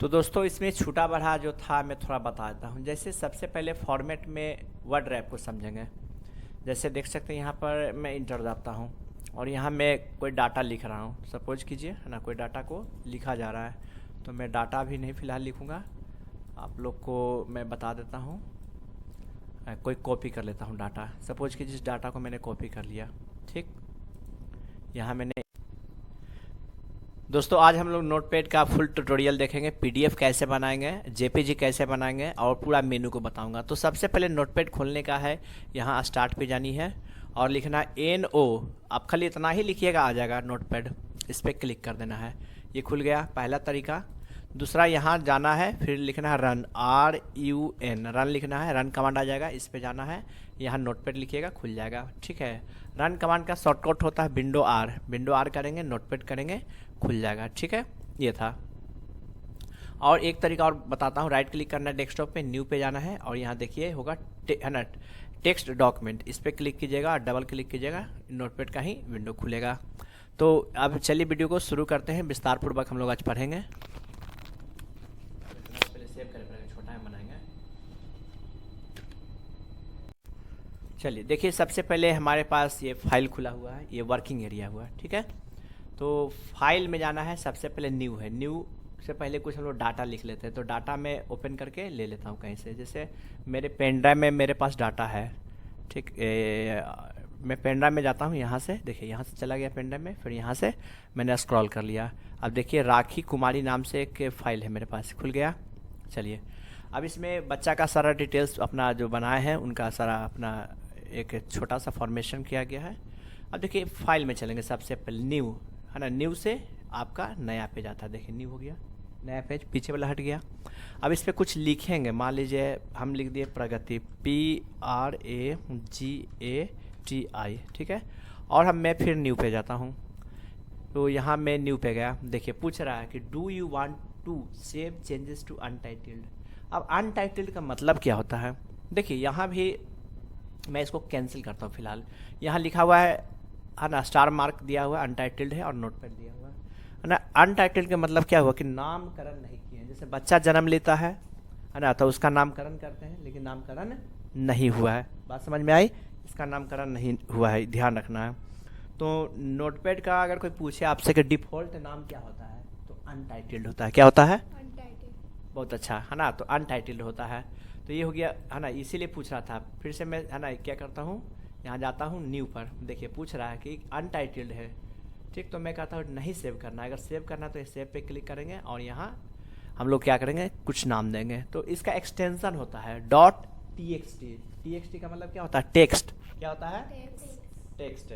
तो दोस्तों इसमें छूटा बढ़ा जो था मैं थोड़ा बता देता हूँ। जैसे सबसे पहले फॉर्मेट में वर्ड रैप को समझेंगे। जैसे देख सकते हैं यहाँ पर मैं इंटर दाबता हूँ और यहाँ मैं कोई डाटा लिख रहा हूँ। सपोज कीजिए है ना, कोई डाटा को लिखा जा रहा है, तो मैं डाटा भी नहीं फ़िलहाल लिखूँगा, आप लोग को मैं बता देता हूँ। कोई कॉपी कर लेता हूँ डाटा। सपोज कीजिए इस डाटा को मैंने कॉपी कर लिया। ठीक, यहाँ मैंने दोस्तों आज हम लोग नोटपैड का फुल ट्यूटोरियल देखेंगे, पीडीएफ कैसे बनाएंगे, जेपीजी कैसे बनाएंगे और पूरा मेनू को बताऊंगा। तो सबसे पहले नोटपैड खोलने का है, यहाँ स्टार्ट पे जानी है और लिखना NO। आप खाली इतना ही लिखिएगा, आ जाएगा नोटपैड, इस पर क्लिक कर देना है। ये खुल गया पहला तरीका। दूसरा यहाँ जाना है, फिर लिखना है रन, RUN, रन लिखना है, रन कमांड आ जाएगा, इस पर जाना है, यहाँ नोटपैड लिखिएगा, खुल जाएगा। ठीक है, रन कमांड का शॉर्टकट होता है विंडो R करेंगे, नोटपैड करेंगे, खुल जाएगा। ठीक है, ये था। और एक तरीका और बताता हूँ, राइट क्लिक करना है डेस्कटॉप पे, न्यू पे जाना है और यहाँ देखिए होगा है ना टेक्स्ट डॉक्यूमेंट, इस पर क्लिक कीजिएगा और डबल क्लिक कीजिएगा, नोटपैड का ही विंडो खुलेगा। तो अब चलिए वीडियो को शुरू करते हैं, विस्तार पूर्वक हम लोग आज पढ़ेंगे। चलिए देखिए, सबसे पहले हमारे पास ये फाइल खुला हुआ है, ये वर्किंग एरिया हुआ। ठीक है, तो फाइल में जाना है, सबसे पहले न्यू है। न्यू से पहले कुछ हम लोग डाटा लिख लेते हैं, तो डाटा मैं ओपन करके ले लेता हूँ कहीं से। जैसे मेरे पेन ड्राइव में मेरे पास डाटा है। ठीक, मैं पेन ड्राइव में जाता हूँ, यहाँ से देखिए, यहाँ से चला गया पेन ड्राइव में, फिर यहाँ से मैंने स्क्रॉल कर लिया। अब देखिए राखी कुमारी नाम से एक फाइल है मेरे पास, खुल गया। चलिए अब इसमें बच्चा का सारा डिटेल्स अपना जो बनाए हैं उनका सारा अपना एक छोटा सा फॉर्मेशन किया गया है। अब देखिए फाइल में चलेंगे, सबसे पहले न्यू है ना, न्यू से आपका नया पेज आता है। देखिए न्यू हो गया, नया पेज, पीछे वाला हट गया। अब इस पर कुछ लिखेंगे, मान लीजिए हम लिख दिए प्रगति, PRAGATI। ठीक है, और मैं फिर न्यू पे जाता हूँ, तो यहाँ मैं न्यू पे गया। देखिए पूछ रहा है कि do you want to save changes to untitled. अब अनटाइटल्ड का मतलब क्या होता है, देखिए यहाँ भी मैं इसको कैंसिल करता हूँ। फिलहाल यहाँ लिखा हुआ है ना, स्टार मार्क दिया हुआ है, अनटाइटल्ड है और नोटपैड दिया हुआ है ना। अनटाइटल्ड का मतलब क्या हुआ कि नामकरण नहीं किए हैं। जैसे बच्चा जन्म लेता है ना, तो उसका नामकरण करते हैं, लेकिन नामकरण नहीं हुआ है। बात समझ में आई, इसका नामकरण नहीं हुआ है, ध्यान रखना है। तो नोटपैड का अगर कोई पूछे आपसे कि डिफ़ॉल्ट नाम क्या होता है, तो अनटाइटल्ड होता है। क्या होता है? अनटाइटल्ड। बहुत अच्छा है ना, तो अनटाइटल्ड होता है। तो ये हो गया है ना, इसीलिए पूछ रहा था। फिर से मैं है ना क्या करता हूँ, यहाँ जाता हूँ न्यू पर, देखिए पूछ रहा है कि अनटाइटल्ड है। ठीक, तो मैं कहता हूँ नहीं सेव करना है। अगर सेव करना है तो सेव पे क्लिक करेंगे और यहाँ हम लोग क्या करेंगे, कुछ नाम देंगे। तो इसका एक्सटेंशन होता है .txt। txt का मतलब क्या होता है? टेक्स्ट। क्या होता है? टेक्स्ट।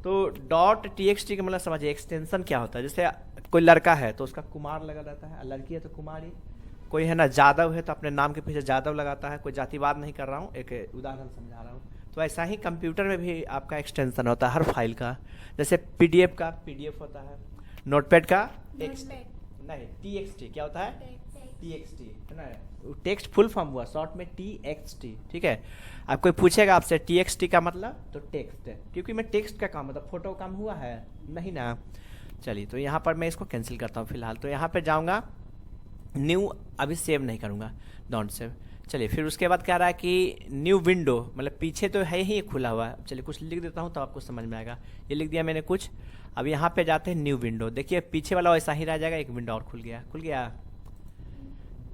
तो .txt का मतलब समझिए एक्सटेंशन क्या होता है। जैसे कोई लड़का है तो उसका कुमार लगा रहता है, लड़की है तो कुमारी, कोई है ना जादव है तो अपने नाम के पीछे जादव लगाता है। कोई जातिवाद नहीं कर रहा हूँ, एक उदाहरण समझा रहा हूँ। तो ऐसा ही कंप्यूटर में भी आपका एक्सटेंशन होता है हर फाइल का। जैसे पीडीएफ का पीडीएफ होता है, नोटपैड का टेक्स्ट नहीं, टीएक्सटी। क्या होता है? टीएक्सटी है ना, टेक्स्ट फुल फॉर्म हुआ, शॉर्ट में टीएक्सटी। ठीक है, अब कोई पूछेगा आपसे टीएक्सटी का मतलब, तो टेक्स्ट है, क्योंकि मैं टेक्स्ट का काम मतलब फोटो काम हुआ है नहीं ना। चलिए तो यहाँ पर मैं इसको कैंसिल करता हूँ फिलहाल। तो यहाँ पर जाऊँगा न्यू, अभी सेव नहीं करूँगा, डोंट सेव। चलिए फिर उसके बाद कह रहा है कि न्यू विंडो, मतलब पीछे तो है ही खुला हुआ है। चलिए कुछ लिख देता हूँ तो आपको समझ में आएगा। ये लिख दिया मैंने कुछ। अब यहाँ पे जाते हैं न्यू विंडो, देखिए पीछे वाला वैसा ही रह जाएगा, एक विंडो और खुल गया। खुल गया,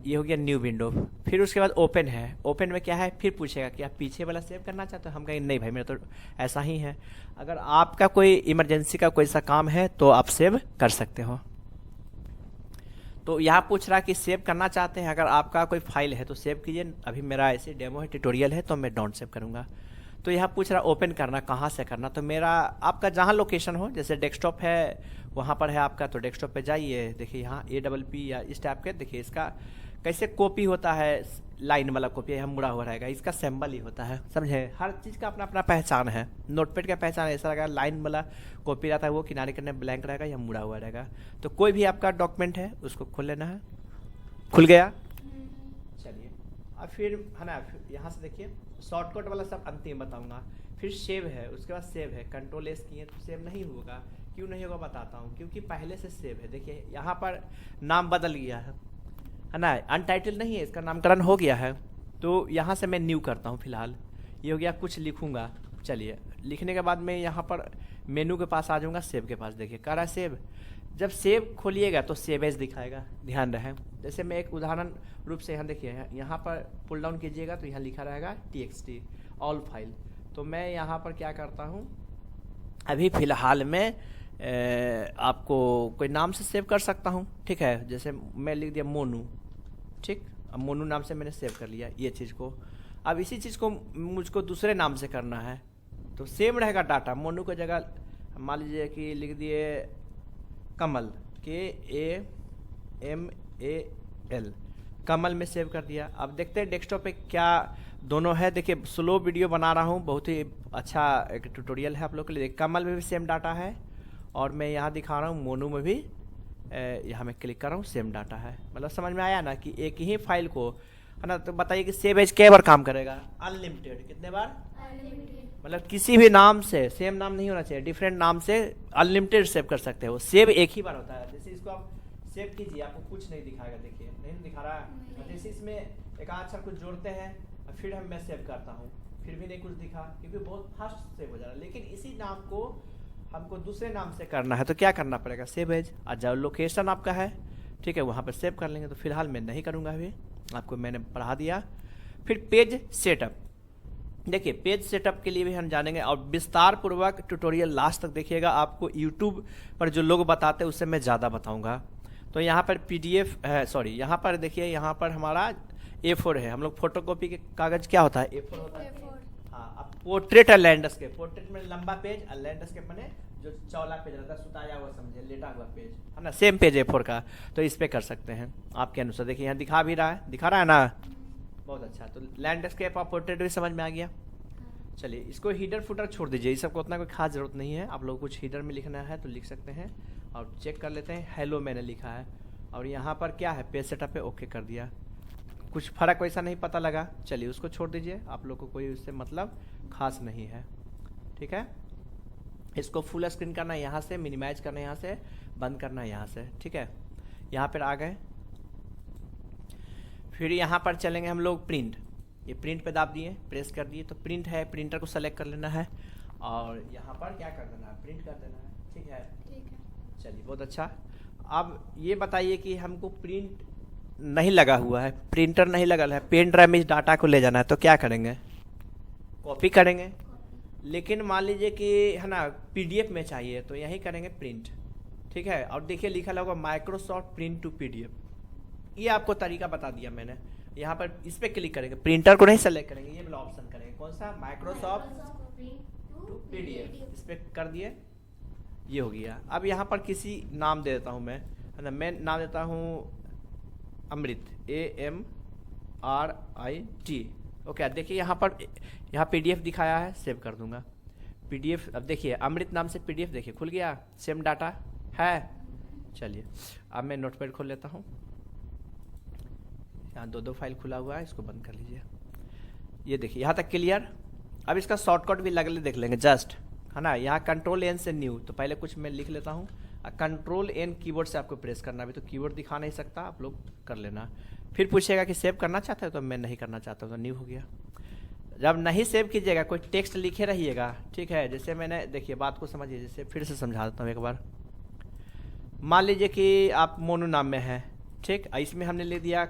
ये हो गया न्यू विंडो। फिर उसके बाद ओपन है। ओपन में क्या है, फिर पूछेगा कि आप पीछे वाला सेव करना चाहते हो। हम कहेंगे नहीं भाई, मेरा तो ऐसा ही है। अगर आपका कोई इमरजेंसी का कोई सा काम है तो आप सेव कर सकते हो। तो यहाँ पूछ रहा कि सेव करना चाहते हैं, अगर आपका कोई फाइल है तो सेव कीजिए। अभी मेरा ऐसे डेमो है, ट्यूटोरियल है, तो मैं डोंट सेव करूँगा। तो यहाँ पूछ रहा ओपन करना, कहाँ से करना। तो मेरा आपका जहाँ लोकेशन हो, जैसे डेस्कटॉप है वहाँ पर है आपका, तो डेस्कटॉप पे जाइए। देखिए यहाँ APP या इस टाइप के, देखिए इसका कैसे कॉपी होता है, लाइन वाला कॉपी यहाँ मुड़ा हुआ रहेगा, इसका सिंबल ही होता है, समझे। हर चीज़ का अपना अपना पहचान है। नोटपैड का पहचान ऐसा रहेगा, लाइन वाला कॉपी रहता है वो किनारे किनारे ब्लैंक रहेगा या मुड़ा हुआ रहेगा। तो कोई भी आपका डॉक्यूमेंट है उसको खोल लेना है। खुल गया। चलिए अब फिर है ना, यहाँ से देखिए शॉर्टकट वाला सब अंतिम बताऊँगा। फिर सेव है, उसके बाद सेव है, कंट्रोल S किए तो सेव नहीं होगा। क्यों नहीं होगा बताता हूँ, क्योंकि पहले से सेव है। देखिए यहाँ पर नाम बदल गया है, है ना, अनटाइटल्ड नहीं है, इसका नामकरण हो गया है। तो यहाँ से मैं न्यू करता हूँ फिलहाल, ये हो गया, कुछ लिखूँगा। चलिए, लिखने के बाद मैं यहाँ पर मेनू के पास आ जाऊँगा, सेव के पास। देखिए कर रहा है सेव। जब सेव खोलिएगा तो सेव एज दिखाएगा, ध्यान रहे। जैसे मैं एक उदाहरण रूप से यहाँ देखिए, यहाँ पर पुल डाउन कीजिएगा तो यहाँ लिखा रहेगा txt ऑल फाइल। तो मैं यहाँ पर क्या करता हूँ, अभी फ़िलहाल में आपको कोई नाम से सेव कर सकता हूँ, ठीक है। जैसे मैं लिख दिया मोनू, ठीक। अब मोनू नाम से मैंने सेव कर लिया ये चीज़ को। अब इसी चीज़ को मुझको दूसरे नाम से करना है तो सेम रहेगा डाटा। मोनू की जगह मान लीजिए कि लिख दिए कमल, KAMAL, कमल में सेव कर दिया। अब देखते हैं डेस्कटॉप पे क्या दोनों है। देखिए स्लो वीडियो बना रहा हूँ, बहुत ही अच्छा एक ट्यूटोरियल है आप लोग के लिए। कमल में भी सेम डाटा है और मैं यहाँ दिखा रहा हूँ मोनू में भी, यहाँ मैं क्लिक कर रहा हूँ, सेम डाटा है। मतलब समझ में आया ना कि एक ही फाइल को, है ना। तो बताइए कि सेव एज कै बार काम करेगा? अनलिमिटेड। कितने बार? अनलिमिटेड। मतलब किसी भी नाम से, सेम नाम नहीं होना चाहिए, डिफरेंट नाम से अनलिमिटेड सेव कर सकते हो। सेव एक ही बार होता है। जैसे इसको आप सेव कीजिए, आपको कुछ नहीं दिखाएगा, देखिए नहीं दिखा रहा है। जैसे इसमें एक आध अक्षर कुछ जोड़ते हैं, फिर मैं सेव करता हूँ, फिर भी नहीं कुछ दिखा, क्योंकि बहुत फास्ट सेव हो जा रहा है। लेकिन इसी नाम को हमको दूसरे नाम से करना है तो क्या करना पड़ेगा? Save as. और जब लोकेशन आपका है, ठीक है, वहाँ पर सेव कर लेंगे। तो फिलहाल मैं नहीं करूँगा, अभी आपको मैंने पढ़ा दिया। फिर पेज सेटअप। देखिए पेज सेटअप के लिए भी हम जानेंगे और विस्तार पूर्वक ट्यूटोरियल लास्ट तक देखिएगा। आपको यूट्यूब पर जो लोग बताते हैं उससे मैं ज़्यादा बताऊंगा। तो यहाँ पर PDF है, सॉरी, यहाँ पर देखिए, यहाँ पर हमारा A4 है। हम लोग फोटोकॉपी के कागज क्या होता है? A4 होता है। हाँ, अब पोर्ट्रेट और लैंडस्केप। पोर्ट्रेट में लंबा पेज और लैंडस्केप में जो चौला पेज रहता है, सुताया हुआ समझे, लेटा हुआ पेज, है ना। सेम पेज A4 का, तो इस पे कर सकते हैं आपके अनुसार। देखिए यहाँ दिखा भी रहा है, दिखा रहा है ना, बहुत अच्छा। तो लैंडस्केप और पोर्ट्रेट भी समझ में आ गया। चलिए, इसको हीडर फुटर छोड़ दीजिए, इस सबको उतना कोई खास जरूरत नहीं है। आप लोग कुछ हीडर में लिखना है तो लिख सकते हैं। और चेक कर लेते हैं, हेलो मैंने लिखा है। और यहाँ पर क्या है, पेज सेटअप पे ओके कर दिया। कुछ फर्क वैसा नहीं पता लगा, चलिए उसको छोड़ दीजिए, आप लोग को कोई उससे मतलब खास नहीं है, ठीक है। इसको फुल स्क्रीन करना है यहाँ से, मिनिमाइज करना है यहाँ से, बंद करना है यहाँ से, ठीक है। यहाँ पर आ गए, फिर यहाँ पर चलेंगे हम लोग प्रिंट। ये प्रिंट पे दाब दिए, प्रेस कर दिए तो प्रिंट है। प्रिंटर को सेलेक्ट कर लेना है और यहाँ पर क्या कर देना है, प्रिंट कर देना है, ठीक है। चलिए बहुत अच्छा। अब ये बताइए कि हमको प्रिंट नहीं लगा हुआ है, प्रिंटर नहीं लगा है, पेन ड्राइव में इस डाटा को ले जाना है, तो क्या करेंगे? कॉपी करेंगे। लेकिन मान लीजिए कि, है ना, PDF में चाहिए तो यही करेंगे प्रिंट, ठीक है। और देखिए लिखा होगा माइक्रोसॉफ्ट प्रिंट टू PDF। ये आपको तरीका बता दिया मैंने। यहाँ पर इस पर क्लिक करेंगे, प्रिंटर को नहीं सेलेक्ट करेंगे, ये वाला ऑप्शन करेंगे, कौन सा? Microsoft to PDF। इस पर कर दिए, ये हो गया। अब यहाँ पर किसी नाम दे देता हूँ मैं, है ना। मैं नाम देता हूँ अमृत, AMRIT। ओके, देखिए यहाँ पर, यहाँ PDF दिखाया है, सेव कर दूंगा PDF। अब देखिए अमृत नाम से PDF देखिए खुल गया, सेम डाटा है। चलिए अब मैं नोटपैड खोल लेता हूँ। यहाँ दो फाइल खुला हुआ है, इसको बंद कर लीजिए। ये देखिए यहाँ तक क्लियर। अब इसका शॉर्टकट भी लगले देख लेंगे, जस्ट, है ना। यहाँ Ctrl N से न्यू, तो पहले कुछ मैं लिख लेता हूँ। Ctrl N कीबोर्ड से आपको प्रेस करना भी, तो कीबोर्ड दिखा नहीं सकता, आप लोग कर लेना। फिर पूछेगा कि सेव करना चाहते हो, तो मैं नहीं करना चाहता हूँ, तो न्यू हो गया। जब नहीं सेव कीजिएगा, कोई टेक्स्ट लिखे रहिएगा, ठीक है। जैसे मैंने, देखिए बात को समझिए, जैसे फिर से समझा देता हूँ एक बार। मान लीजिए कि आप मोनू नाम में हैं, ठीक। इसमें हमने ले दिया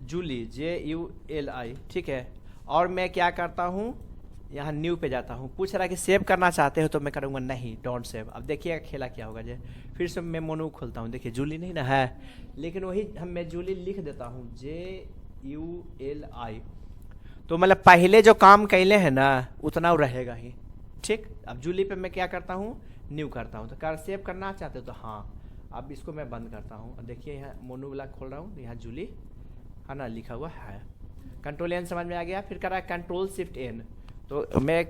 जूली, JULI, ठीक है। और मैं क्या करता हूँ, यहाँ न्यू पे जाता हूँ। पूछ रहा है कि सेव करना चाहते हो, तो मैं करूँगा नहीं, डोंट सेव। अब देखिएगा खेला क्या होगा। जे फिर से मैं मोनू खोलता हूँ, देखिए जूली नहीं ना है, लेकिन वही मैं जूली लिख देता हूँ, JULI। तो मतलब पहले जो काम कैले हैं ना, उतना रहेगा ही, ठीक। अब जूली पे मैं क्या करता हूँ, न्यू करता हूँ। तो क्या सेव करना चाहते हो, तो हाँ। अब इसको मैं बंद करता हूँ, देखिए यहाँ मोनू वाला खोल रहा हूँ, यहाँ जूली, है ना, लिखा हुआ है। Ctrl N समझ में आ गया। फिर करा Ctrl Shift N, तो मैं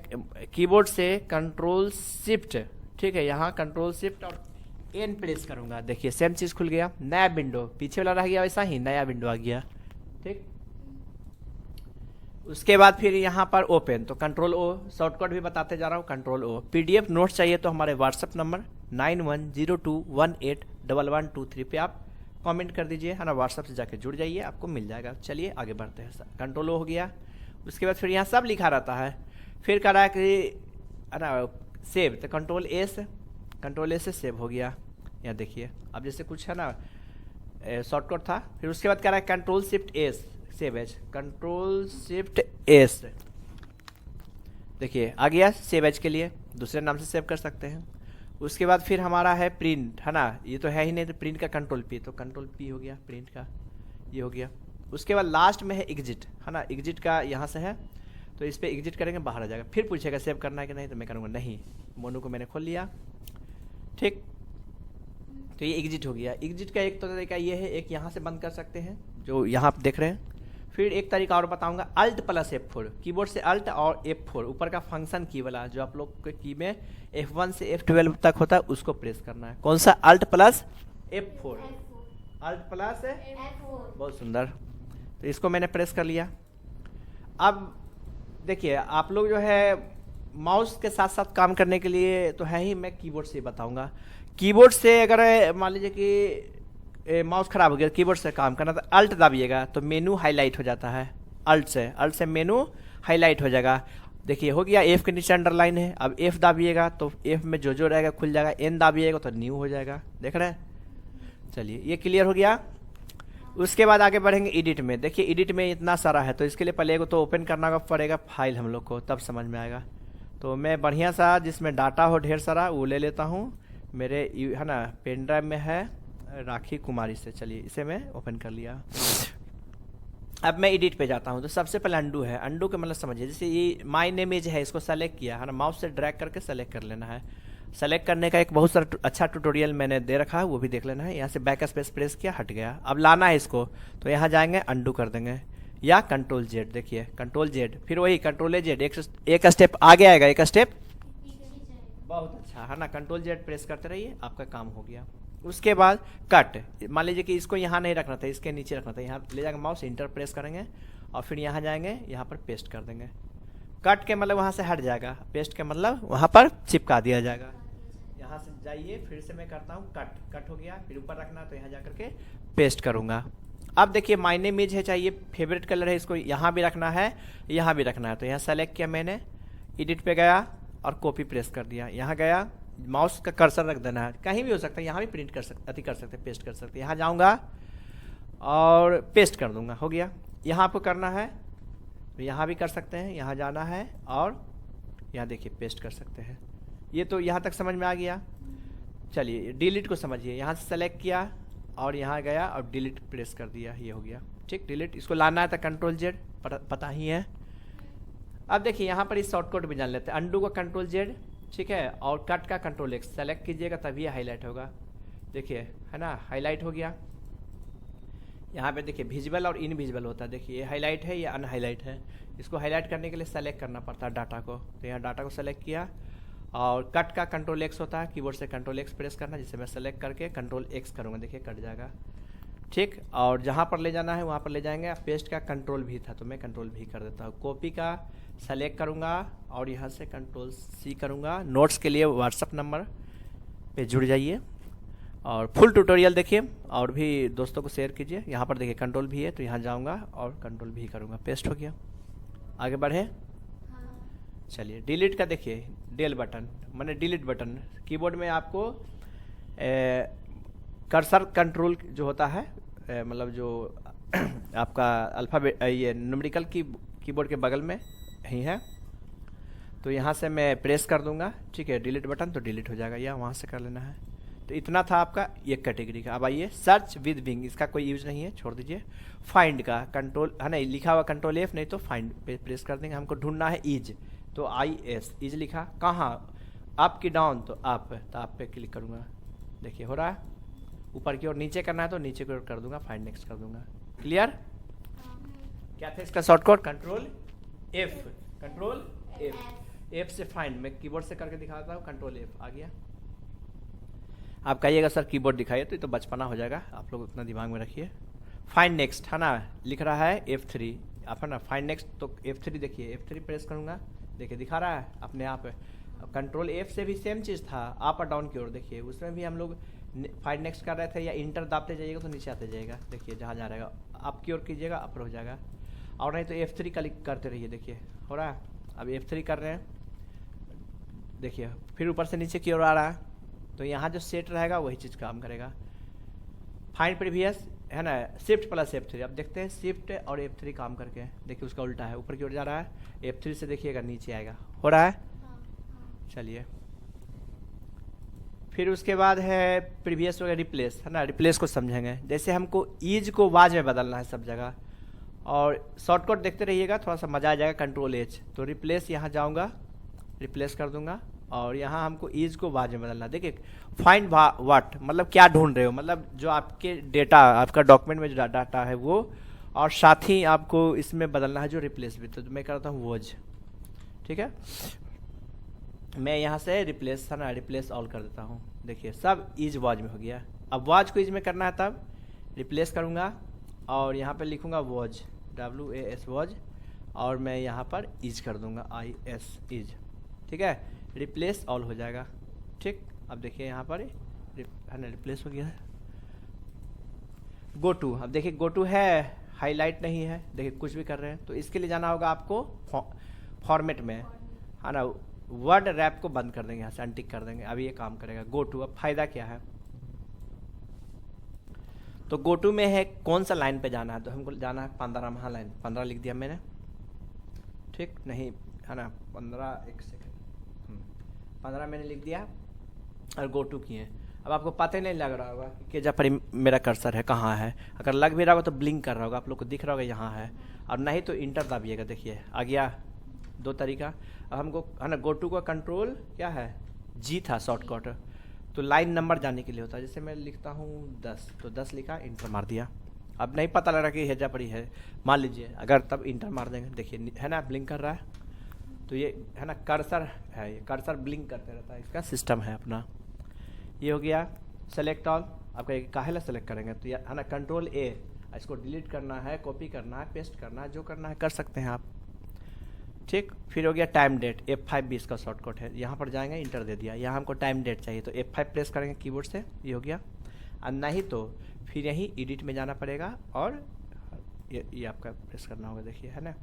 कीबोर्ड से Ctrl Shift, ठीक है, यहाँ Ctrl Shift और N प्रेस करूँगा। देखिए सेम चीज़ खुल गया, नया विंडो, पीछे वाला रह गया वैसा ही, नया विंडो आ गया, ठीक। उसके बाद फिर यहाँ पर ओपन, तो Ctrl O, शॉर्टकट भी बताते जा रहा हूँ, Ctrl O। PDF नोट्स चाहिए तो हमारे व्हाट्सएप नंबर 9102181123 पे आप कमेंट कर दीजिए, है ना, व्हाट्सअप से जाके जुड़ जाइए, आपको मिल जाएगा। चलिए आगे बढ़ते हैं। कंट्रोल हो गया, उसके बाद फिर यहाँ सब लिखा रहता है, फिर कह रहा है कि है ना सेव, तो कंट्रोल एस से सेव हो गया। यहाँ देखिए अब जैसे कुछ है ना शॉर्टकट था, फिर उसके बाद कह रहा है control shift S save as, control shift S, देखिए आ गया सेव एज के लिए, दूसरे नाम से सेव कर सकते हैं। उसके बाद फिर हमारा है प्रिंट, है ना, ये तो है ही नहीं, तो प्रिंट का कंट्रोल पी, तो कंट्रोल पी हो गया प्रिंट का, ये हो गया। उसके बाद लास्ट में है एग्जिट, है ना, एग्जिट का यहाँ से है, तो इस पर एग्जिट करेंगे बाहर आ जाएगा। फिर पूछेगा सेव करना है कि नहीं, तो मैं करूँगा नहीं, मोनू को मैंने खोल लिया, ठीक। तो ये एग्जिट हो गया। एग्जिट का एक तो तरीका ये है, एक यहाँ से बंद कर सकते हैं जो यहाँ आप देख रहे हैं। फिर एक तरीका और बताऊंगा, अल्ट प्लस F4, कीबोर्ड से अल्ट और F4 ऊपर का फंक्शन की वाला जो आप लोग के की में F1 से F12 तक होता है उसको प्रेस करना है। कौन सा? Alt plus F4, alt plus F4, बहुत सुंदर। तो इसको मैंने प्रेस कर लिया। अब देखिए आप लोग जो है माउस के साथ साथ काम करने के लिए तो है ही, मैं कीबोर्ड से बताऊंगा। कीबोर्ड से अगर मान लीजिए कि माउस खराब हो गया, कीबोर्ड से काम करना, तो अल्ट दाबिएगा तो मेनू हाईलाइट हो जाता है। अल्ट से मेनू हाईलाइट हो जाएगा। देखिए हो गया, एफ के नीचे अंडरलाइन है। अब एफ दाबिएगा तो एफ में जो रहेगा खुल जाएगा, एन दाबिएगा तो न्यू हो जाएगा। देख रहे हैं? चलिए ये क्लियर हो गया। उसके बाद आगे बढ़ेंगे एडिट में। देखिए एडिट में इतना सारा है, तो इसके लिए पहले तो ओपन करना पड़ेगा फाइल हम लोग को, तब समझ में आएगा। तो मैं बढ़िया सा जिसमें डाटा हो ढेर सारा वो ले लेता हूँ। मेरे है ना पेन ड्राइव में है राखी कुमारी से। चलिए इसे मैं ओपन कर लिया। अब मैं एडिट पे जाता हूँ। तो सबसे पहले अंडू है। अंडू का मतलब समझिए, जैसे ये माय नेम इज है, इसको सेलेक्ट किया है ना, माउस से ड्रैग करके सेलेक्ट कर लेना है। सेलेक्ट करने का एक बहुत सारा अच्छा ट्यूटोरियल मैंने दे रखा है, वो भी देख लेना है। यहाँ से बैक स्पेस प्रेस किया, हट गया। अब लाना है इसको, तो यहाँ जाएंगे अंडू कर देंगे, या कंट्रोल जेड। देखिए कंट्रोल जेड, फिर वही कंट्रोल जेड, एक स्टेप आगे आएगा, एक स्टेप, बहुत अच्छा है ना। कंट्रोल जेड प्रेस करते रहिए, आपका काम हो गया। उसके बाद कट, मान लीजिए कि इसको यहाँ नहीं रखना था, इसके नीचे रखना था, यहाँ ले जाकर माउस इंटर प्रेस करेंगे और फिर यहाँ जाएंगे, यहाँ पर पेस्ट कर देंगे। कट के मतलब वहाँ से हट जाएगा, पेस्ट के मतलब वहाँ पर चिपका दिया जाएगा। यहाँ से जाइए, फिर से मैं करता हूँ कट हो गया, फिर ऊपर रखना, तो यहाँ जा करके पेस्ट करूँगा। अब देखिए माय नेम इज है, चाहिए फेवरेट कलर है, इसको यहाँ भी रखना है, यहाँ भी रखना है। तो यहाँ सेलेक्ट किया मैंने, एडिट पे गया और कॉपी प्रेस कर दिया। यहाँ गया, माउस का कर्सर रख देना है, कहीं भी हो सकता है, यहाँ भी प्रिंट कर सकते, कर सकते, पेस्ट कर सकते। यहाँ जाऊँगा और पेस्ट कर दूंगा, हो गया। यहाँ आपको करना है तो यहाँ भी कर सकते हैं, यहाँ जाना है और यहाँ देखिए पेस्ट कर सकते हैं। ये तो यहाँ तक समझ में आ गया। चलिए डिलीट को समझिए, यहाँ से सेलेक्ट किया और यहाँ गया और डिलीट प्रेस कर दिया, ये हो गया। ठीक, डिलीट। इसको लाना है तो कंट्रोल जेड, पता ही है। अब देखिए यहाँ पर इस शॉर्टकट भी जान लेते हैं। अंडू का कंट्रोल जेड, ठीक है, और कट का कंट्रोल एक्स सेलेक्ट कीजिएगा, तभी हाईलाइट होगा। देखिए है ना, हाईलाइट हो गया। यहाँ पे देखिए विजिबल और इनविजिबल होता है। देखिए ये हाईलाइट है, ये अनहाईलाइट है। इसको हाईलाइट करने के लिए सेलेक्ट करना पड़ता है डाटा को। तो यहाँ डाटा को सेलेक्ट किया और कट का कंट्रोल एक्स होता है, कीबोर्ड से कंट्रोल एक्स प्रेस करना, जिसे मैं सेलेक्ट करके कंट्रोल एक्स करूँगा, देखिए कट जाएगा। ठीक, और जहाँ पर ले जाना है वहाँ पर ले जाएंगे। पेस्ट का कंट्रोल भी था तो मैं कंट्रोल भी कर देता हूँ। कॉपी का सेलेक्ट करूँगा और यहाँ से कंट्रोल सी करूँगा। नोट्स के लिए व्हाट्सअप नंबर पे जुड़ जाइए और फुल ट्यूटोरियल देखिए और भी दोस्तों को शेयर कीजिए। यहाँ पर देखिए कंट्रोल भी है, तो यहाँ जाऊँगा और कंट्रोल भी करूँगा, पेस्ट हो गया। आगे बढ़े। चलिए डिलीट का देखिए, डेल बटन माने डिलीट बटन। कीबोर्ड में आपको कर्सर कंट्रोल जो होता है, मतलब जो आपका अल्फ़ाबेट ये न्यूमेरिकल कीबोर्ड के बगल में ही है, तो यहाँ से मैं प्रेस कर दूंगा। ठीक है, डिलीट बटन, तो डिलीट हो जाएगा, या वहाँ से कर लेना है। तो इतना था आपका एक कैटेगरी का। अब आइए सर्च विद बिंग, इसका कोई यूज नहीं है, छोड़ दीजिए। फाइंड का कंट्रोल है ना, लिखा हुआ कंट्रोल एफ, नहीं तो फाइंड पे प्रेस कर देंगे। हमको ढूंढना है इज, तो IS, इज लिखा कहाँ, अप की डाउन, तो अप, तो आप पे क्लिक करूँगा। देखिए हो रहा है, ऊपर की ओर। नीचे करना है तो नीचे की ओर कर दूंगा, फाइंड नेक्स्ट कर दूंगा। क्लियर? क्या था इसका shortcut? Control F, control F से फाइंड। मैं कीबोर्ड से करके दिखाता हूँ, कंट्रोल एफ आ गया। आप कहिएगा सर कीबोर्ड दिखाइए, तो ये तो बचपना हो जाएगा, आप लोग उतना दिमाग में रखिए। फाइंड नेक्स्ट है ना, लिख रहा है F3, आप है ना फाइंड नेक्स्ट, तो F3 देखिए, F3 प्रेस करूँगा, देखिए दिखा रहा है अपने आप। कंट्रोल एफ से भी सेम चीज़ था, अप और डाउन की ओर। देखिए उसमें भी हम लोग फाइंड नेक्स्ट कर रहे थे या इंटर दाबते जाइएगा तो नीचे आते जाएगा, देखिए जहाँ जा रहेगा अप की ओर कीजिएगा अपर हो जाएगा, और नहीं तो F3 क्लिक करते रहिए, देखिए हो रहा है। अब F3 कर रहे हैं, देखिए फिर ऊपर से नीचे की ओर आ रहा है, तो यहाँ जो सेट रहेगा वही चीज़ काम करेगा। फाइंड प्रीवियस है ना, शिफ्ट प्लस F3, अब देखते हैं शिफ्ट और F3 काम करके, देखिए उसका उल्टा है, ऊपर की ओर जा रहा है, F3 से देखिएगा नीचे आएगा, हो रहा है। चलिए फिर उसके बाद है प्रीवियस वगैरह रिप्लेस, है ना, रिप्लेस को समझेंगे। जैसे हमको ईज को वाज में बदलना है सब जगह, और शॉर्टकट देखते रहिएगा, थोड़ा सा मजा आ जाएगा, कंट्रोल एच, तो रिप्लेस यहाँ जाऊँगा, रिप्लेस कर दूंगा, और यहाँ हमको ईज को वाज में बदलना। देखिए फाइंड व्हाट मतलब क्या ढूंढ रहे हो, मतलब जो आपके डेटा आपका डॉक्यूमेंट में जो डाटा है वो, और साथ ही आपको इसमें बदलना है जो रिप्लेस भी, तो मैं करता हूँ वॉज, ठीक है। मैं यहाँ से रिप्लेस, है ना, रिप्लेस ऑल कर देता हूँ, देखिए सब ईज वॉज में हो गया। अब वॉज को ईज में करना है तब रिप्लेस करूँगा, और यहाँ पे लिखूँगा वॉज, WAS वॉज, और मैं यहाँ पर ईज कर दूँगा IS ईज, ठीक है, रिप्लेस ऑल हो जाएगा। ठीक, अब देखिए यहाँ पर है ना रिप्लेस हो गया है। गो टू, अब देखिए गो टू है, हाईलाइट नहीं है, देखिए कुछ भी कर रहे हैं, तो इसके लिए जाना होगा आपको फॉर्मेट में, है ना, वर्ड रैप को बंद कर देंगे, यहाँ से अनटिक कर देंगे, अभी ये काम करेगा। गो टू, अब फायदा क्या है, तो गो टू में है कौन सा लाइन पे जाना है, तो हमको जाना है 15वां लाइन, 15 लिख दिया मैंने, ठीक, नहीं है ना 15, एक सेकेंड, 15 मैंने लिख दिया और गो टू किए। अब आपको पता ही नहीं लग रहा होगा कि जहाँ पर मेरा कर्सर है कहाँ है, अगर लग भी रहा होगा तो ब्लिंक कर रहा होगा, आप लोग को दिख रहा होगा यहाँ है, और नहीं तो इंटर दाबिएगा, देखिए आ गया, दो तरीका। अब हमको है ना गो टू का कंट्रोल क्या है, G था शॉर्टकट, तो लाइन नंबर जाने के लिए होता है, जैसे मैं लिखता हूँ 10, तो 10 लिखा, इंटर मार दिया। अब नहीं पता लग रहा कि हेजा पड़ी है, मान लीजिए अगर तब इंटर मार देंगे, देखिए है ना ब्लिंक कर रहा है, तो ये है ना कर्सर है, ये कर्सर ब्लिंक करते रहता है, इसका सिस्टम है अपना। ये हो गया सेलेक्ट ऑल, आपका काहे सेलेक्ट करेंगे, तो ये है ना कंट्रोल A, इसको डिलीट करना है, कॉपी करना है, पेस्ट करना है, जो करना है कर सकते हैं आप, ठीक। फिर हो गया टाइम डेट, F5 भी इसका शॉर्टकट है, यहाँ पर जाएंगे इंटर दे दिया, यहाँ हमको टाइम डेट चाहिए तो F5 प्रेस करेंगे कीबोर्ड से, ये हो गया। और नहीं तो फिर यहीं एडिट में जाना पड़ेगा, और ये आपका प्रेस करना होगा, देखिए है ना।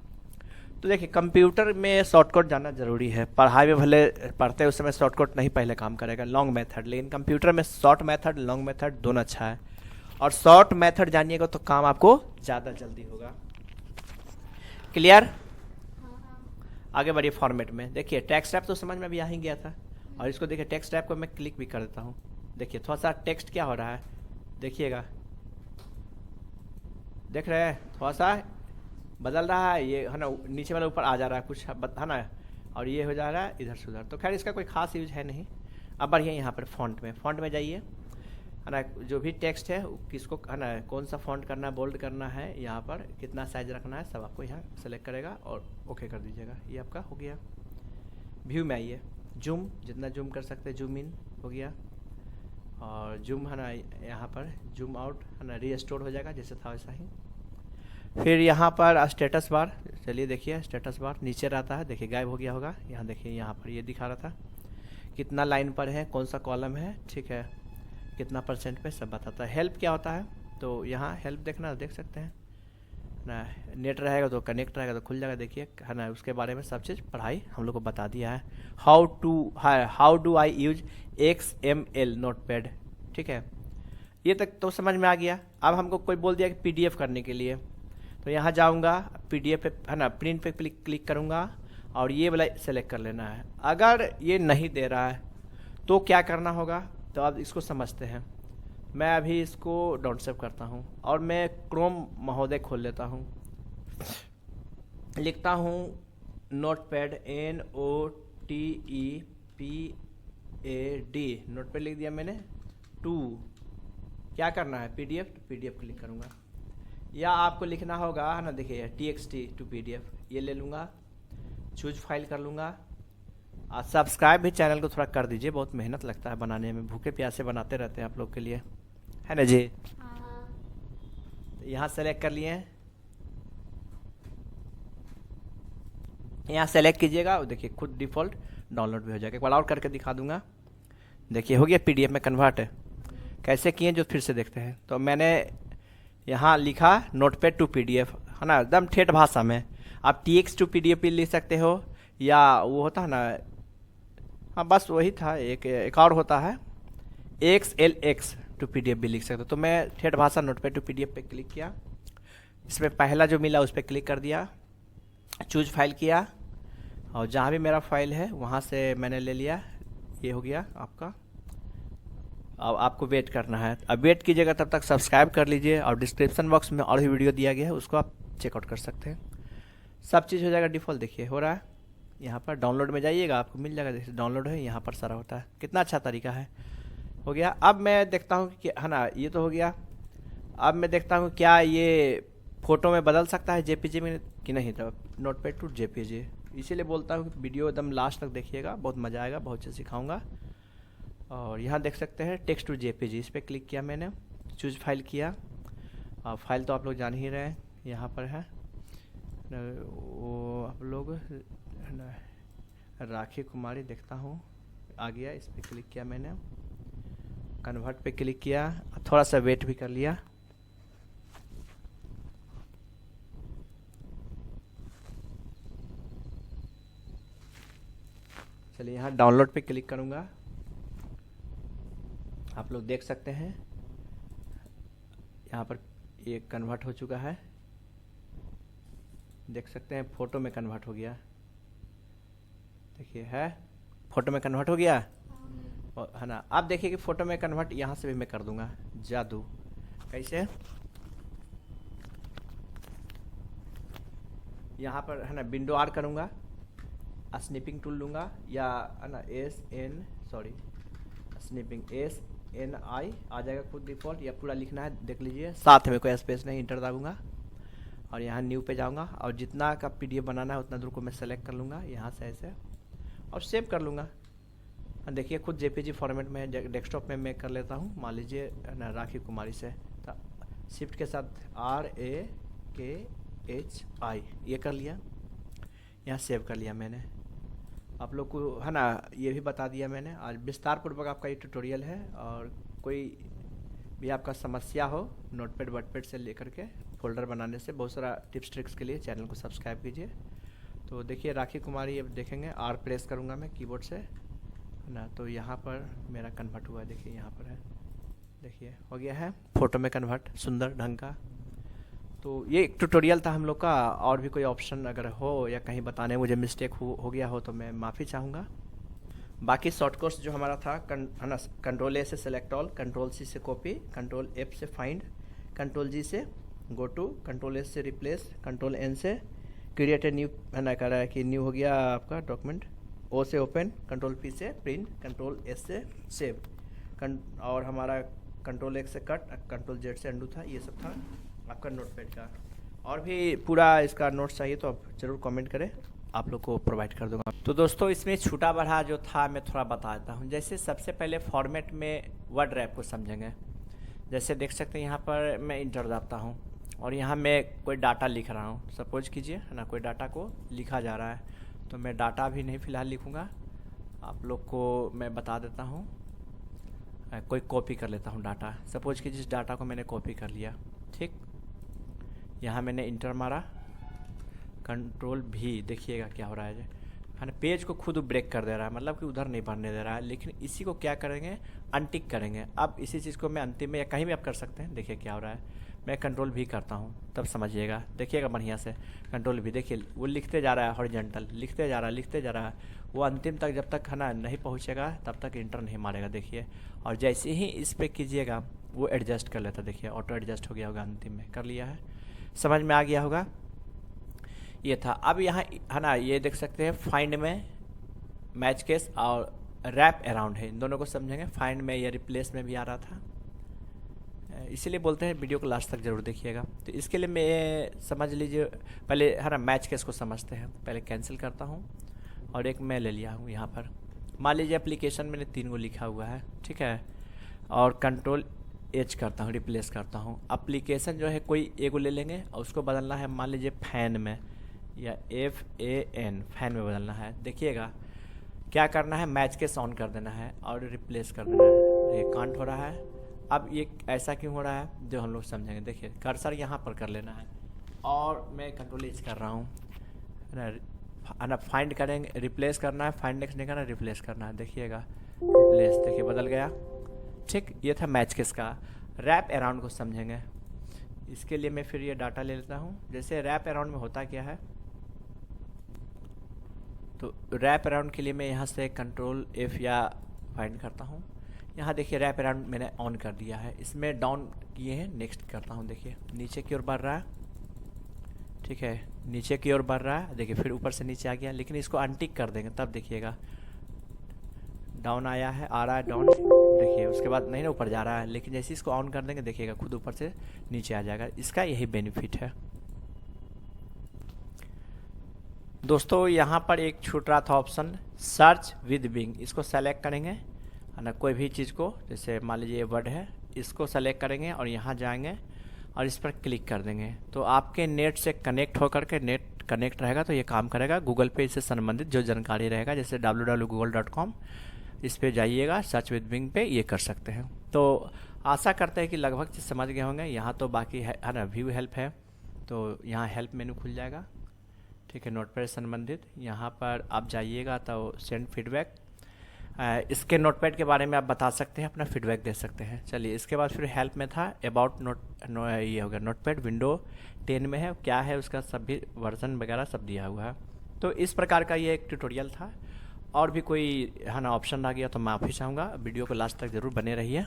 तो देखिए कंप्यूटर में शॉर्टकट जाना जरूरी है, पढ़ाई में भले पढ़ते हैं उस समय शॉर्टकट नहीं पहले काम करेगा, लॉन्ग मेथड, लेकिन कंप्यूटर में शॉर्ट मेथड लॉन्ग मेथड दोनों अच्छा है, और शॉर्ट मेथड जानिएगा तो काम आपको ज़्यादा जल्दी होगा। क्लियर, आगे बढ़िए फॉर्मेट में। देखिए टेक्स्ट टैब तो समझ में भी आ ही गया था, और इसको देखिए टेक्स्ट टैब को मैं क्लिक भी कर देता हूँ, देखिए थोड़ा सा टेक्स्ट क्या हो रहा है, देखिएगा, देख रहे हैं थोड़ा सा बदल रहा है, ये है ना नीचे वाला ऊपर आ जा रहा है कुछ, है ना, और ये हो जा रहा है इधर से उधर, तो खैर इसका कोई खास यूज है नहीं। अब बढ़िया यहाँ पर फॉन्ट में जाइए, है ना, जो भी टेक्स्ट है किसको है ना कौन सा फॉन्ट करना है, बोल्ड करना है, यहाँ पर कितना साइज रखना है, सब आपको यहाँ सेलेक्ट करेगा और ओके कर दीजिएगा, ये आपका हो गया। व्यू में आइए, जूम जितना जूम कर सकते हैं, जूम इन हो गया, और जूम है ना यहाँ पर जूम आउट है ना रीस्टोर हो जाएगा जैसे था वैसा ही। फिर यहाँ पर स्टेटस बार, चलिए देखिए स्टेटस बार नीचे रहता है, देखिए गायब हो गया होगा, यहाँ देखिए यहाँ पर ये दिखा रहा था कितना लाइन पर है, कौन सा कॉलम है, ठीक है, कितना % पे सब बताता है। हेल्प क्या होता है, तो यहाँ हेल्प देखना देख सकते हैं ना, नेट रहेगा तो कनेक्ट रहेगा तो खुल जाएगा, देखिए है ना, उसके बारे में सब चीज़ पढ़ाई हम लोग को बता दिया है। How do I use XML notepad, ठीक है, ये तक तो समझ में आ गया। अब हमको कोई बोल दिया कि PDF करने के लिए, तो यहाँ जाऊँगा PDF पे है ना, प्रिंट पे क्लिक करूँगा, और ये वाला सेलेक्ट कर लेना है। अगर ये नहीं दे रहा है तो क्या करना होगा, तो अब इसको समझते हैं। मैं अभी इसको डाउन सेव करता हूँ, और मैं क्रोम महोदय खोल लेता हूँ, लिखता हूँ नोटपैड NOTEPAD, नोटपैड लिख दिया मैंने, टू क्या करना है PDF क्लिक करूँगा, या आपको लिखना होगा है ना, देखिए TXT टू PDF, ये ले लूँगा, चूज फाइल कर लूँगा। सब्सक्राइब भी चैनल को थोड़ा कर दीजिए, बहुत मेहनत लगता है बनाने में, भूखे प्यासे बनाते रहते हैं आप लोग के लिए, है ना जी। तो यहाँ सेलेक्ट कर लिए, यहाँ सेलेक्ट कीजिएगा, और देखिए खुद डिफ़ॉल्ट डाउनलोड भी हो जाएगा। एक बार और करके दिखा दूंगा, देखिए हो गया PDF में कन्वर्ट है, कैसे किए जो फिर से देखते हैं। तो मैंने यहाँ लिखा नोटपैड टू पीडीएफ, है ना, एकदम ठेठ भाषा में। आप टीएक्स टू पीडीएफ भी लिख सकते हो, या वो होता है ना, हाँ बस वही था, एक और होता है XLX टू पीडीएफ भी लिख सकते हो। तो मैं ठेठ भाषा नोटपैड टू पीडीएफ पे क्लिक किया, इसमें पहला जो मिला उस पर क्लिक कर दिया, चूज फाइल किया, और जहाँ भी मेरा फाइल है वहाँ से मैंने ले लिया। ये हो गया आपका। अब आपको वेट करना है। अब वेट कीजिएगा, तब तक सब्सक्राइब कर लीजिए, और डिस्क्रिप्शन बॉक्स में और भी वीडियो दिया गया है, उसको आप चेकआउट कर सकते हैं। सब चीज़ हो जाएगा डिफ़ॉल्ट। देखिए हो रहा है। यहाँ पर डाउनलोड में जाइएगा, आपको मिल जाएगा। देखिए डाउनलोड है, यहाँ पर सारा होता है। कितना अच्छा तरीका है। हो गया। अब मैं देखता हूँ कि, है ना, ये तो हो गया। अब मैं देखता हूँ क्या ये फ़ोटो में बदल सकता है जेपीजी में कि नहीं। तो नोटपैड टू जेपीजी, इसीलिए बोलता हूँ वीडियो एकदम लास्ट तक देखिएगा, बहुत मज़ा आएगा, बहुत चीज़ सिखाऊंगा। और यहाँ देख सकते हैं टेक्स्ट टू जेपीजी, इस पर क्लिक किया मैंने, चूज फाइल किया। और फाइल तो आप लोग जान ही रहे हैं, यहाँ पर है वो आप लोग, है ना, राखी कुमारी, देखता हूँ आ गया। इस पर क्लिक किया मैंने, कन्वर्ट पे क्लिक किया, थोड़ा सा वेट भी कर लिया। चलिए यहाँ डाउनलोड पे क्लिक करूँगा। आप लोग देख सकते हैं यहाँ पर ये कन्वर्ट हो चुका है, देख सकते हैं फ़ोटो में कन्वर्ट हो गया। देखिए है, फ़ोटो में कन्वर्ट हो गया, और है ना। आप देखिए कि फ़ोटो में कन्वर्ट यहाँ से भी मैं कर दूंगा। जादू कैसे, यहाँ पर है ना विंडो आर करूँगा, स्निपिंग टूल लूँगा, या है ना स्निपिंग SNI आ जाएगा खुद डिफ़ॉल्ट, या पूरा लिखना है देख लीजिए, साथ में कोई स्पेस नहीं, इंटर दाबूंगा और यहाँ न्यू पे जाऊँगा, और जितना का PDF बनाना है उतना दूर को मैं सेलेक्ट कर लूँगा यहाँ से ऐसे, और सेव कर लूँगा। देखिए खुद JPG फॉर्मेट में डेस्कटॉप में मैं कर लेता हूँ, मान लीजिए ना राखी कुमारी से, तो शिफ्ट के साथ RAKHI ये कर लिया, यहाँ सेव कर लिया मैंने। आप लोग को है ना ये भी बता दिया मैंने। आज विस्तार पूर्वक आपका ये ट्यूटोरियल है, और कोई भी आपका समस्या हो नोटपैड वर्डपैड से लेकर के फोल्डर बनाने से, बहुत सारा टिप्स ट्रिक्स के लिए चैनल को सब्सक्राइब कीजिए। तो देखिए राखी कुमारी अब देखेंगे, R प्रेस करूँगा मैं कीबोर्ड से, है ना, तो यहाँ पर मेरा कन्वर्ट हुआ है। देखिए यहाँ पर है, देखिए हो गया है फ़ोटो में कन्वर्ट सुंदर ढंग का। तो ये एक ट्यूटोरियल था हम लोग का। और भी कोई ऑप्शन अगर हो या कहीं बताने मुझे मिस्टेक हो गया हो तो मैं माफ़ी चाहूँगा। बाकी शॉर्ट कोर्स जो हमारा था है ना, कंट्रोल A से सेलेक्ट ऑल, कंट्रोल C से कॉपी, कंट्रोल F से फाइंड, कंट्रोल G से गो टू, कंट्रोल S से रिप्लेस, कंट्रोल N से क्रिएट ए न्यू, है ना, कह रहा है कि न्यू हो गया आपका डॉक्यूमेंट, O से ओपन, कंट्रोल P से प्रिंट, कंट्रोल S से सेव, और हमारा कंट्रोल X से कट, कंट्रोल Z से अंडू था। ये सब था आपका नोटपैड का। और भी पूरा इसका नोट्स चाहिए तो आप ज़रूर कमेंट करें, आप लोग को प्रोवाइड कर दूंगा। तो दोस्तों इसमें छूटा बढ़ा जो था मैं थोड़ा बता देता हूँ। जैसे सबसे पहले फॉर्मेट में वर्ड रैप को समझेंगे। जैसे देख सकते हैं यहाँ पर मैं इंटर दाबता हूँ, और यहाँ मैं कोई डाटा लिख रहा हूँ, सपोज कीजिए, है ना, कोई डाटा को लिखा जा रहा है। तो मैं डाटा भी नहीं फ़िलहाल लिखूँगा, आप लोग को मैं बता देता हूँ। कोई कॉपी कर लेता हूँ डाटा, सपोज कीजिए इस डाटा को मैंने कॉपी कर लिया, ठीक। यहाँ मैंने इंटर मारा, कंट्रोल V, देखिएगा क्या हो रहा है ना, पेज को खुद ब्रेक कर दे रहा है, मतलब कि उधर नहीं भरने दे रहा है। लेकिन इसी को क्या करेंगे, अनटिक करेंगे। अब इसी चीज़ को मैं अंतिम में या कहीं भी आप कर सकते हैं। देखिए क्या हो रहा है, मैं कंट्रोल V करता हूँ, तब समझिएगा, देखिएगा बढ़िया से। कंट्रोल V देखिए वो लिखते जा रहा है, हॉरिजॉन्टल लिखते जा रहा है, वो अंतिम तक जब तक है ना नहीं पहुँचेगा तब तक इंटर नहीं मारेगा। देखिए, और जैसे ही इस पर कीजिएगा वो एडजस्ट कर लेता। देखिए ऑटो एडजस्ट हो गया होगा, अंतिम में कर लिया है, समझ में आ गया होगा। ये था। अब यहाँ है ना ये देख सकते हैं फाइंड में मैच केस और रैप अराउंड है, इन दोनों को समझेंगे। फाइंड में या रिप्लेस में भी आ रहा था, इसीलिए बोलते हैं वीडियो को लास्ट तक जरूर देखिएगा। तो इसके लिए मैं समझ लीजिए, पहले है ना मैच केस को समझते हैं। पहले कैंसिल करता हूँ और एक मैं ले लिया हूँ यहाँ पर। मान लीजिए एप्लीकेशन मैंने 3 को लिखा हुआ है, ठीक है, और कंट्रोल H करता हूँ, रिप्लेस करता हूँ। एप्लीकेशन जो है कोई एगो ले लेंगे और उसको बदलना है, मान लीजिए फैन में, या FAN फैन में बदलना है। देखिएगा क्या करना है, मैच केस ऑन कर देना है और रिप्लेस कर देना है। ये काउंट हो रहा है, अब ये ऐसा क्यों हो रहा है जो हम लोग समझेंगे। देखिए कर्सर यहाँ पर कर लेना है और मैं कंट्रोल एच कर रहा हूँ ना, फाइंड करेंगे, रिप्लेस करना है, फाइंड नेक्स्ट नहीं करना, रिप्लेस करना है। देखिएगा रिप्लेस, देखिए बदल गया। ठीक, ये था मैच केस का। रैप अराउंड को समझेंगे। इसके लिए मैं फिर ये डाटा ले लेता हूँ। जैसे रैप अराउंड में होता क्या है, तो रैप अराउंड के लिए मैं यहाँ से कंट्रोल एफ या फाइंड करता हूँ। यहाँ देखिए रैप अराउंड मैंने ऑन कर दिया है, इसमें डाउन किए हैं, नेक्स्ट करता हूँ। देखिए नीचे की ओर बढ़ रहा है, ठीक है, नीचे की ओर बढ़ रहा है। देखिए फिर ऊपर से नीचे आ गया, लेकिन इसको अनटिक कर देंगे तब देखिएगा डाउन आया है, आ रहा है डाउन। देखिए उसके बाद नहीं ना ऊपर जा रहा है, लेकिन जैसे इसको ऑन कर देंगे देखिएगा खुद ऊपर से नीचे आ जाएगा। इसका यही बेनिफिट है दोस्तों। यहाँ पर एक छूट रहा था ऑप्शन सर्च विद बिंग, इसको सेलेक्ट करेंगे है ना, कोई भी चीज़ को, जैसे मान लीजिए ये वर्ड है, इसको सेलेक्ट करेंगे और यहाँ जाएंगे और इस पर क्लिक कर देंगे तो आपके नेट से कनेक्ट होकर के, नेट कनेक्ट रहेगा तो ये काम करेगा। गूगल पे इससे संबंधित जो जानकारी रहेगा, जैसे www.google.com, इस पे जाइएगा, सर्च विद बिंग पे ये कर सकते हैं। तो आशा करते हैं कि लगभग चीज़ समझ गए होंगे। यहाँ तो बाकी है ना, व्यू हेल्प है, तो यहाँ हेल्प मेनू खुल जाएगा, ठीक है, नोटपैड से संबंधित। यहाँ पर आप जाइएगा तो सेंड फीडबैक, इसके नोटपैड के बारे में आप बता सकते हैं, अपना फीडबैक दे सकते हैं। चलिए इसके बाद फिर हेल्प में था अबाउट ये हो गया, नोटपैड विंडो 10 में है, क्या है उसका सभी वर्जन वगैरह सब दिया हुआ है। तो इस प्रकार का ये एक ट्यूटोरियल था। और भी कोई है ना ऑप्शन आ गया तो मैं माफ़ी चाहूँगा, वीडियो को लास्ट तक ज़रूर बने रहिए।